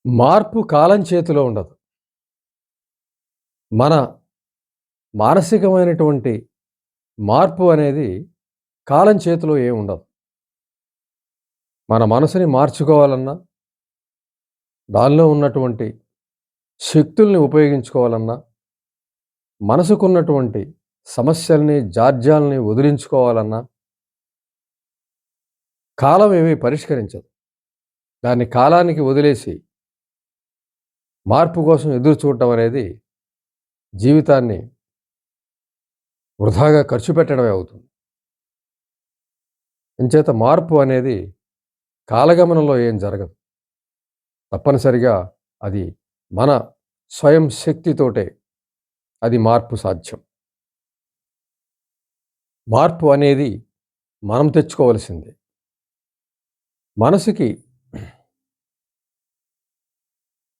మార్పు కాలం చేతిలో ఉండదు. మన మానసికమైనటువంటి మార్పు అనేది కాలం చేతిలో ఏముండదు. మన మనసుని మార్చుకోవాలన్నా, దానిలో ఉన్నటువంటి శక్తుల్ని ఉపయోగించుకోవాలన్నా, మనసుకున్నటువంటి సమస్యల్ని, జాడ్యాల్ని వదిలించుకోవాలన్నా, కాలం ఏమీ పరిష్కరించదు. దాన్ని కాలానికి వదిలేసి మార్పు కోసం ఎదురు చూడటం అనేది జీవితాన్ని వృధాగా ఖర్చు పెట్టడమే అవుతుంది. ఇంచేత మార్పు అనేది కాలగమనంలో ఏం జరగదు. తప్పనిసరిగా అది మన స్వయం శక్తితోటే అది మార్పు సాధ్యం. మార్పు అనేది మనం తెచ్చుకోవలసిందే. మనసుకి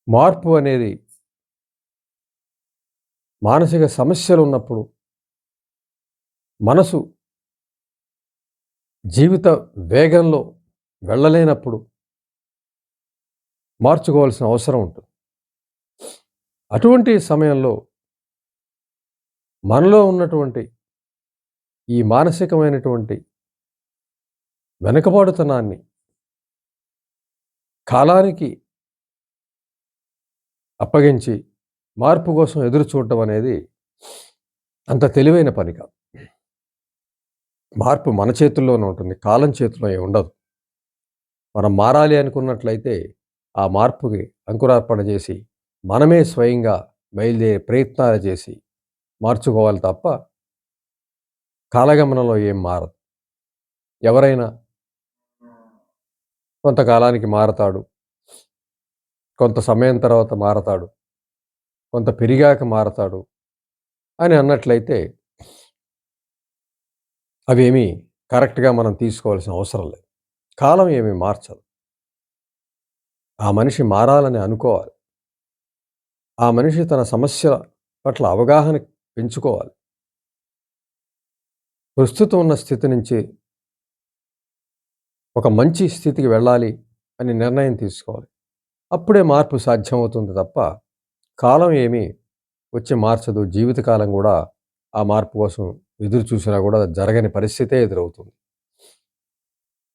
మార్పు అనేది మానసిక సమస్యలున్నప్పుడు, మనసు జీవిత వేగంలో వెళ్ళలేనప్పుడు మార్చుకోవాల్సిన అవసరం ఉంటుంది. అటువంటి సమయంలో మనలో ఉన్నటువంటి ఈ మానసికమైనటువంటి వెనకబాటుతనాన్ని కాలానికి అప్పగించి మార్పు కోసం ఎదురు చూడటం అనేది అంత తెలివైన పని కాదు. మార్పు మన చేతుల్లోనే ఉంటుంది. కాలం చేతిలో ఏమి ఉండదు. మనం మారాలి అనుకున్నట్లయితే ఆ మార్పుకి అంకురార్పణ చేసి మనమే స్వయంగా బయలుదేరే ప్రయత్నాలు చేసి మార్చుకోవాలి తప్ప కాలగమనంలో ఏం మారదు. ఎవరైనా కొంతకాలానికి మారతాడు, కొంత సమయం తర్వాత మారతాడు, కొంత పెరిగాక మారతాడు అని అన్నట్లయితే అవేమీ కరెక్ట్‌గా మనం తీసుకోవాల్సిన అవసరం లేదు. కాలం ఏమీ మార్చదు. ఆ మనిషి మారాలని అనుకోవాలి. ఆ మనిషి తన సమస్యల పట్ల అవగాహన పెంచుకోవాలి. ప్రస్తుతం ఉన్న స్థితి నుంచి ఒక మంచి స్థితికి వెళ్ళాలి అని నిర్ణయం తీసుకోవాలి. అప్పుడే మార్పు సాధ్యమవుతుంది తప్ప కాలం ఏమీ వచ్చి మార్చదు. జీవితకాలం కూడా ఆ మార్పు కోసం ఎదురు చూసినా కూడా జరగని పరిస్థితే ఎదురవుతుంది.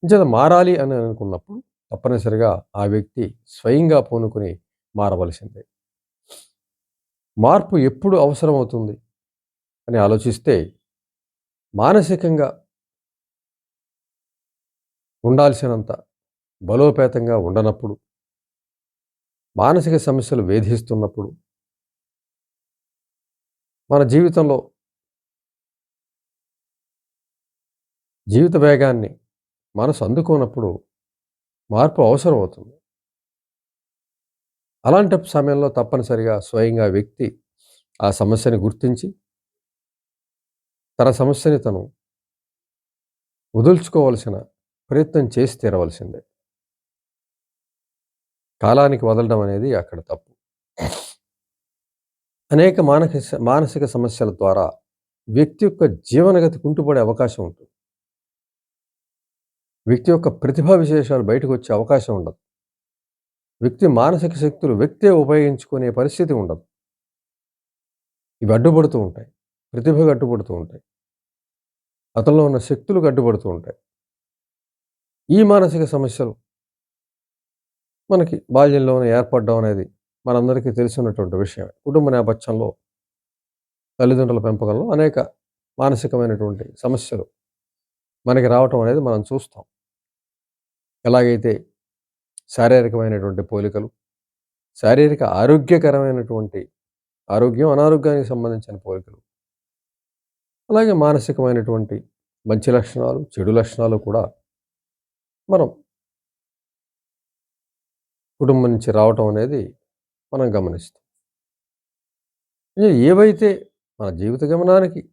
నిజంగా మారాలి అని అనుకున్నప్పుడు తప్పనిసరిగా ఆ వ్యక్తి స్వయంగా పూనుకొని మారవలసిందే. మార్పు ఎప్పుడు అవసరమవుతుంది అని ఆలోచిస్తే మానసికంగా ఉండాల్సినంత బలోపేతంగా ఉండనప్పుడు, మానసిక సమస్యలు వేధిస్తున్నప్పుడు, మన జీవితంలో జీవిత వేగాన్ని మనసు అందుకోనప్పుడు మార్పు అవసరం అవుతుంది. అలాంటి సమయంలో తప్పనిసరిగా స్వయంగా వ్యక్తి ఆ సమస్యని గుర్తించి తన సమస్యని తను వదుల్చుకోవాల్సిన ప్రయత్నం చేసి తీరవలసిందే. కాలానికి వదలడం అనేది అక్కడ తప్పు. అనేక మానసిక సమస్యల ద్వారా వ్యక్తి యొక్క జీవనగతి కుంటుపడే అవకాశం ఉంటుంది. వ్యక్తి యొక్క ప్రతిభా విశేషాలు బయటకు వచ్చే అవకాశం ఉండదు. వ్యక్తి మానసిక శక్తులు వ్యక్తే ఉపయోగించుకునే పరిస్థితి ఉండదు. ఇవి అడ్డుపడుతూ ఉంటాయి. ప్రతిభకు అడ్డుపడుతూ ఉంటాయి. అతనిలో ఉన్న శక్తులకు అడ్డుపడుతూ ఉంటాయి. ఈ మానసిక సమస్యలు మనకి బాల్యంలోనే ఏర్పడడం అనేది మనందరికీ తెలిసినటువంటి విషయమే. కుటుంబ నేపథ్యంలో తల్లిదండ్రుల పెంపకంలో అనేక మానసికమైనటువంటి సమస్యలు మనకి రావటం అనేది మనం చూస్తాం. ఎలాగైతే శారీరకమైనటువంటి పోలికలు, శారీరక ఆరోగ్యకరమైనటువంటి ఆరోగ్యం, అనారోగ్యానికి సంబంధించిన పోలికలు, అలాగే మానసికమైనటువంటి మంచి లక్షణాలు, చెడు లక్షణాలు కూడా మనం కుటుంబం నుంచి రావటం అనేది మనం గమనిస్తాం. ఏవైతే మన జీవిత గమనానికి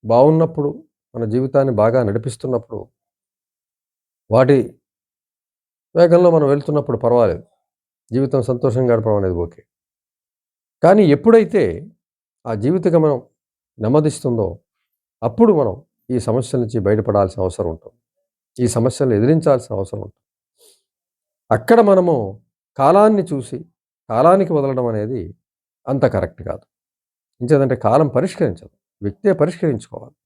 బాగున్నప్పుడు, మన జీవితాన్ని బాగా నడిపిస్తున్నప్పుడు, వాటి వేగంలో మనం వెళ్తున్నప్పుడు పర్వాలేదు. జీవితం సంతోషంగా గడపడం అనేది ఓకే. కానీ ఎప్పుడైతే ఆ జీవిత గమనం నెమ్మదిస్తుందో, అప్పుడు మనం ఈ సమస్యల నుంచి బయటపడాల్సిన అవసరం ఉంటుంది. ఈ సమస్యలను ఎదిరించాల్సిన అవసరం ఉంటుంది. అక్కడ మనము కాలాన్ని చూసి కాలానికి వదలడం అనేది అంత కరెక్ట్ కాదు. ఎంచేతంటే కాలం పరిష్కరించదు. వ్యక్తే పరిష్కరించుకోవాలి.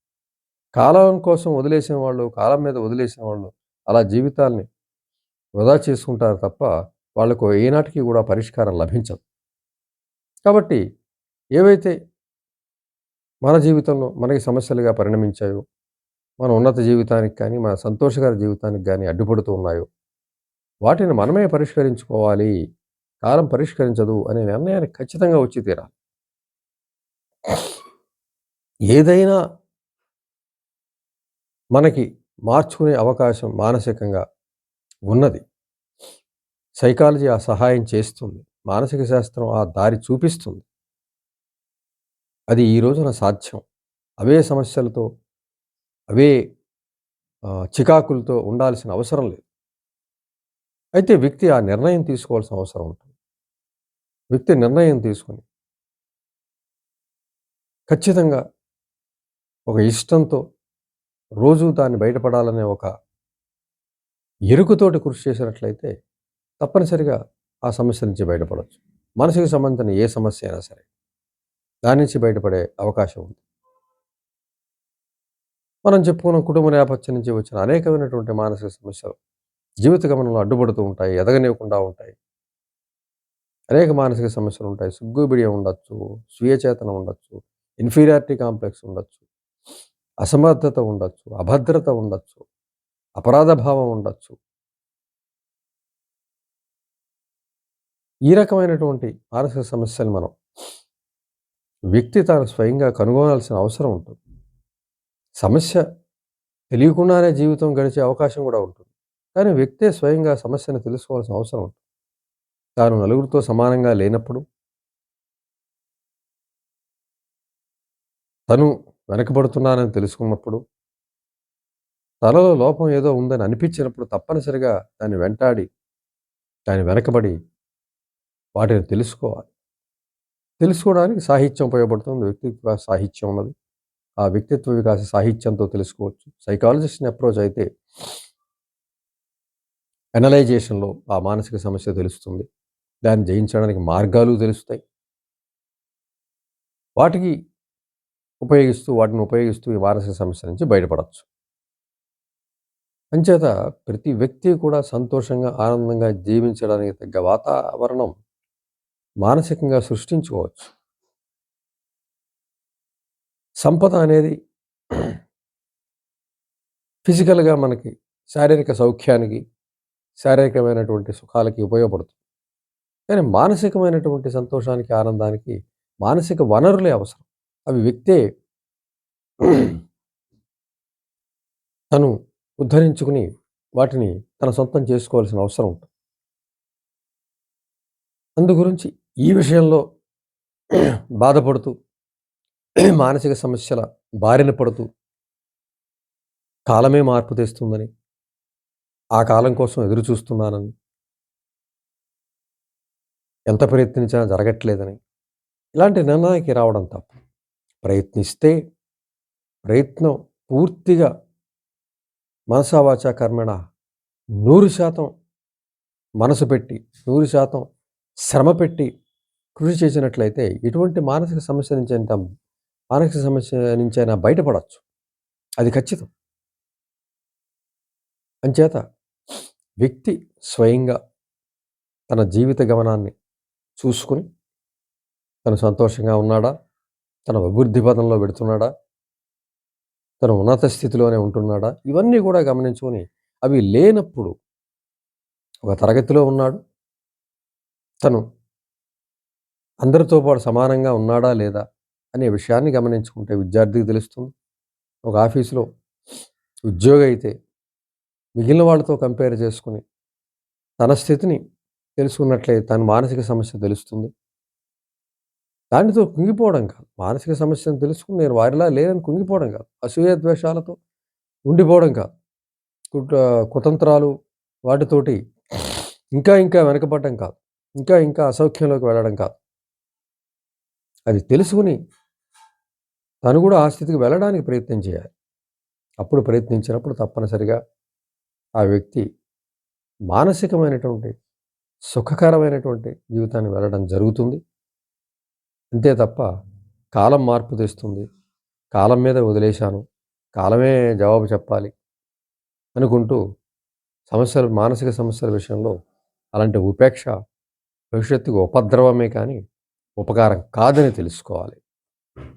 కాలం కోసం వదిలేసిన వాళ్ళు, కాలం మీద వదిలేసిన వాళ్ళు అలా జీవితాల్ని వృధా చేసుకుంటారు తప్ప వాళ్ళకు ఏనాటికి కూడా పరిష్కారం లభించదు. కాబట్టి ఏవైతే మన జీవితంలో మనకి సమస్యలుగా పరిణమించాయో, మన ఉన్నత జీవితానికి కానీ, మన సంతోషకర జీవితానికి గానీ అడ్డుపడుతూ ఉన్నాయో, వాటిని మనమే పరిష్కరించుకోవాలి. కాలం పరిష్కరించదు అనే నిర్ణయానికి ఖచ్చితంగా వచ్చి తీరాలి. ఏదైనా మనకి మార్చుకునే అవకాశం మానసికంగా ఉన్నది. సైకాలజీ ఆ సహాయం చేస్తుంది. మానసిక శాస్త్రం ఆ దారి చూపిస్తుంది. అది ఈ రోజున సాధ్యం. అవే సమస్యలతో, అవే చికాకులతో ఉండాల్సిన అవసరం లేదు. అయితే వ్యక్తి ఆ నిర్ణయం తీసుకోవాల్సిన అవసరం ఉంటుంది. వ్యక్తి నిర్ణయం తీసుకొని ఖచ్చితంగా ఒక ఇష్టంతో రోజూ దాన్ని బయటపడాలనే ఒక ఎరుకుతోటి కృషి చేసినట్లయితే తప్పనిసరిగా ఆ సమస్య నుంచి బయటపడొచ్చు. మనసుకు సంబంధించిన ఏ సమస్య అయినా సరే దాని నుంచి బయటపడే అవకాశం ఉంది. మనం చెప్పుకున్న కుటుంబ నేపథ్యం నుంచి వచ్చిన అనేకమైనటువంటి మానసిక సమస్యలు జీవిత గమనంలో అడ్డుపడుతూ ఉంటాయి, ఎదగనివ్వకుండా ఉంటాయి. అనేక మానసిక సమస్యలు ఉంటాయి. సిగ్గుబిడియం ఉండొచ్చు, స్వీయ చేతన ఉండొచ్చు, ఇన్ఫీరియారిటీ కాంప్లెక్స్ ఉండొచ్చు, అసమర్థత ఉండొచ్చు, అభద్రత ఉండొచ్చు, అపరాధ భావం ఉండొచ్చు. ఈ రకమైనటువంటి మానసిక సమస్యలు మనం వ్యక్తి తాను స్వయంగా కనుగొనాల్సిన అవసరం ఉంటుంది. సమస్య తెలియకుండానే జీవితం గడిచే అవకాశం కూడా ఉంటుంది. కానీ వ్యక్తే స్వయంగా సమస్యను తెలుసుకోవాల్సిన అవసరం ఉంటుంది. తాను నలుగురితో సమానంగా లేనప్పుడు, తను వెనకబడుతున్నానని తెలుసుకున్నప్పుడు, తనలో లోపం ఏదో ఉందని అనిపించినప్పుడు తప్పనిసరిగా దాన్ని వెంటాడి, దాన్ని వెనకబడి వాటిని తెలుసుకోవాలి. తెలుసుకోవడానికి సాహిత్యం ఉపయోగపడుతుంది. వ్యక్తిత్వ సాహిత్యం ఉన్నది. ఆ వ్యక్తిత్వ వికాస సాహిత్యంతో తెలుసుకోవచ్చు. సైకాలజిస్ట్‌ని అప్రోచ్ అయితే అనలైజేషన్‌లో ఆ మానసిక సమస్య తెలుస్తుంది. దాన్ని జయించడానికి మార్గాలు తెలుస్తాయి. వాటిని ఉపయోగిస్తూ ఈ మానసిక సమస్య నుంచి బయటపడొచ్చు. అంచేత ప్రతి వ్యక్తి కూడా సంతోషంగా, ఆనందంగా జీవించడానికి తగ్గ వాతావరణం మానసికంగా సృష్టించుకోవచ్చు. సంపద అనేది ఫిజికల్‌గా మనకి శారీరక సౌఖ్యానికి, శారీరకమైనటువంటి సుఖాలకి ఉపయోగపడుతుంది. కానీ మానసికమైనటువంటి సంతోషానికి, ఆనందానికి మానసిక వనరులే అవసరం. అవి వ్యక్తే తను ఉద్ధరించుకుని వాటిని తన సొంతం చేసుకోవాల్సిన అవసరం ఉంటుంది. అందుగురించి ఈ విషయంలో బాధపడుతూ మానసిక సమస్యల బారిన పడుతూ కాలమే మార్పు తెస్తుందని, ఆ కాలం కోసం ఎదురు చూస్తున్నానని, ఎంత ప్రయత్నించినా జరగట్లేదని, ఇలాంటి నిర్ణయానికి రావడం తప్పు. ప్రయత్నిస్తే ప్రయత్నం పూర్తిగా మనసా వాచా కర్మణ 100% మనసు పెట్టి, 100% శ్రమ పెట్టి కృషి చేసినట్లయితే ఎటువంటి మానసిక సమస్య నుంచైనా బయటపడొచ్చు. అది ఖచ్చితం. అంచేత వ్యక్తి స్వయంగా తన జీవిత గమనాన్ని చూసుకొని, తను సంతోషంగా ఉన్నాడా? తను అభివృద్ధి పదంలో వెడుతున్నాడా? తను ఉన్నత స్థితిలోనే ఉంటున్నాడా? ఇవన్నీ కూడా గమనించుకొని, అవి లేనప్పుడు ఒక తరగతిలో ఉన్నాడు. తను అందరితో పాటు సమానంగా ఉన్నాడా? లేదా? అనే విషయాన్ని గమనించుకుంటే విద్యార్థికి తెలుస్తుంది. ఒక ఆఫీసులో ఉద్యోగి అయితే మిగిలిన వాళ్ళతో కంపేర్ చేసుకొని తన స్థితిని తెలుసుకున్నట్లయితే తన మానసిక సమస్య తెలుస్తుంది. దానితో కుంగిపోవడం కాదు. మానసిక సమస్యను తెలుసుకొని నేను వారిలా లేనని కుంగిపోవడం కాదు. అసూయ ద్వేషాలతో ఉండిపోవడం కాదు. కుతంత్రాలు వాటితోటి ఇంకా వెనకపడడం కాదు. ఇంకా అసౌఖ్యంలోకి వెళ్ళడం కాదు. అది తెలుసుకుని తను కూడా ఆ స్థితికి వెళ్ళడానికి ప్రయత్నం చేయాలి. అప్పుడు ప్రయత్నించినప్పుడు తప్పనిసరిగా ఆ వ్యక్తి మానసికమైనటువంటి సుఖకరమైనటువంటి జీవితాన్ని వెళ్ళడం జరుగుతుంది. అంతే తప్ప కాలం మార్పు తెస్తుంది. కాలం మీద వదిలేశాను. కాలమే జవాబు చెప్పాలి అనుకుంటూ మానసిక సమస్యల విషయంలో అలాంటి ఉపేక్ష భవిష్యత్తుకు ఉపద్రవమే కానీ ఉపకారం కాదని తెలుసుకోవాలి.